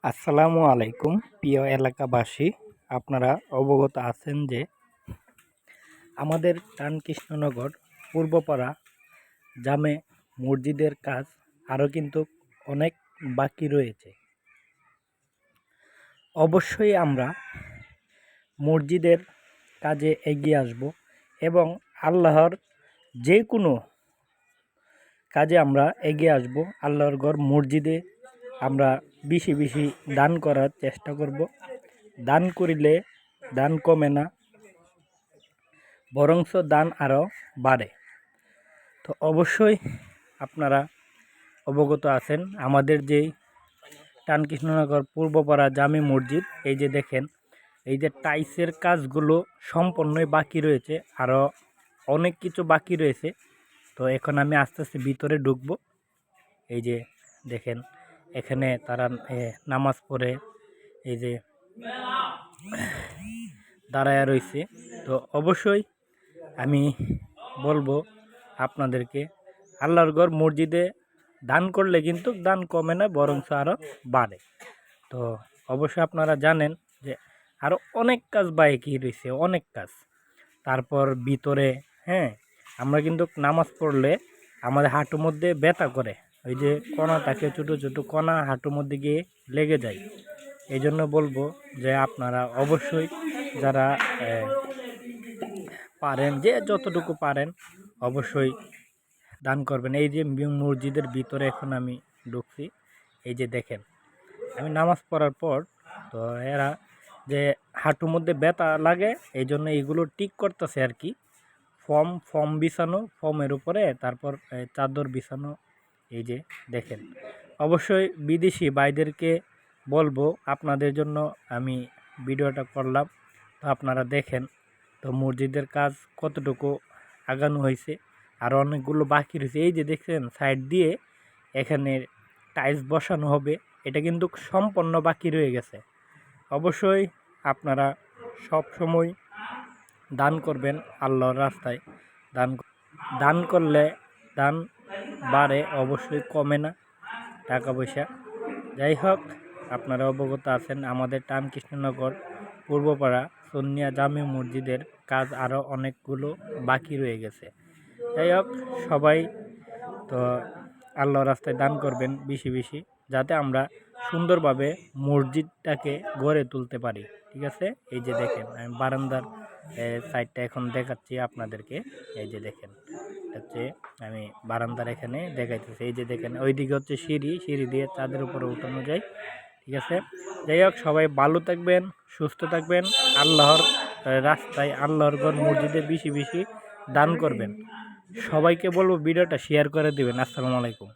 আসসালামু আলাইকুম প্রিয় এলাকাবাসী, আপনারা অবগত আছেন যে আমাদের টানকৃষ্ণনগর পূর্বপাড়া জামে মসজিদের কাজ আরও কিন্তু অনেক বাকি রয়েছে। অবশ্যই আমরা মসজিদের কাজে এগিয়ে আসব এবং আল্লাহর যে কোনো কাজে আমরা এগিয়ে আসব। আল্লাহর ঘর মসজিদে আমরা বেশি বেশি দান করার চেষ্টা করব। দান করিলে দান কমে না, বরঞ্চ দান আরও বাড়ে। তো অবশ্যই আপনারা অবগত আছেন আমাদের যেই টানকৃষ্ণনগর পূর্বপাড়া জামে মসজিদ, এই যে দেখেন, এই যে টাইসের কাজগুলো সম্পূর্ণই বাকি রয়েছে, আরও অনেক কিছু বাকি রয়েছে। তো এখন আমি আস্তে আস্তে ভিতরে ঢুকবো। এই যে দেখেন, এখানে তারা নামাজ পড়ে এই যে দাঁড়ায় রয়েছে। তো অবশ্যই আমি বলবো আপনাদেরকে, আল্লাহর ঘর মসজিদে দান করলে কিন্তু দান কমে না, বরঞ্চ আরও বাড়ে। তো অবশ্যই আপনারা জানেন যে আরও অনেক কাজ বাকি রয়েছে, অনেক কাজ। তারপর ভিতরে আমরা কিন্তু নামাজ পড়লে আমাদের হাঁটুর মধ্যে ব্যথা করে, ওই যে কণা থাকে, ছোটো ছোটো কণা হাঁটুর মধ্যে গিয়ে লেগে যায়। এই জন্য বলবো যে আপনারা অবশ্যই যারা পারেন, যে যতটুকু পারেন অবশ্যই দান করবেন। এই যে মসজিদের ভিতরে এখন আমি ঢুকছি, এই যে দেখেন, আমি নামাজ পড়ার পর তো এরা যে হাঁটুর মধ্যে ব্যথা লাগে, এই জন্য এইগুলো ঠিক করতেছে আর কি। ফর্ম বিছানো, ফর্মের উপরে তারপর চাদর বিছানো। এই যে দেখেন, অবশ্যই বিদেশি ভাইদেরকে বলবো, আপনাদের জন্য আমি ভিডিওটা করলাম। তো আপনারা দেখেন তো মসজিদের কাজ কতটুকু আগানো হয়েছে, আর অনেকগুলো বাকি রয়েছে। এই যে দেখছেন সাইড দিয়ে এখানে টাইলস বসানো হবে, এটা কিন্তু সম্পূর্ণ বাকি রয়ে গেছে। অবশ্যই আপনারা সব সময় দান করবেন আল্লাহর রাস্তায়। দান করলে দান বাড়ে, অবশ্যই কমে না টাকা পয়সা। যাই হোক, আপনারা অবগত আছেন আমাদের টানকৃষ্ণনগর পূর্বপাড়া সুন্নিয়া জামে মসজিদের কাজ আরও অনেকগুলো বাকি রয়ে গেছে। যাই হোক, সবাই তো আল্লাহর রাস্তায় দান করবেন বেশি বেশি, যাতে আমরা সুন্দরভাবে মসজিদটাকে গড়ে তুলতে পারি। ঠিক আছে, এই যে দেখেন আমি বারান্দার সাইডটা এখন দেখাচ্ছি আপনাদেরকে। এই যে দেখেন, হচ্ছে আমি বারান্দার এখানে দেখাইতেছি। এই যে দেখেন, ওইদিকে হচ্ছে সিঁড়ি দিয়ে চাঁদের উপরে উঠানো যায়। ঠিক আছে, যাই হোক, সবাই ভালো থাকবেন, সুস্থ থাকবেন। আল্লাহর রাস্তায়, আল্লাহর ঘর মসজিদে বেশি বেশি দান করবেন। সবাইকে বলবো ভিডিওটা শেয়ার করে দিবেন। আসসালামু আলাইকুম।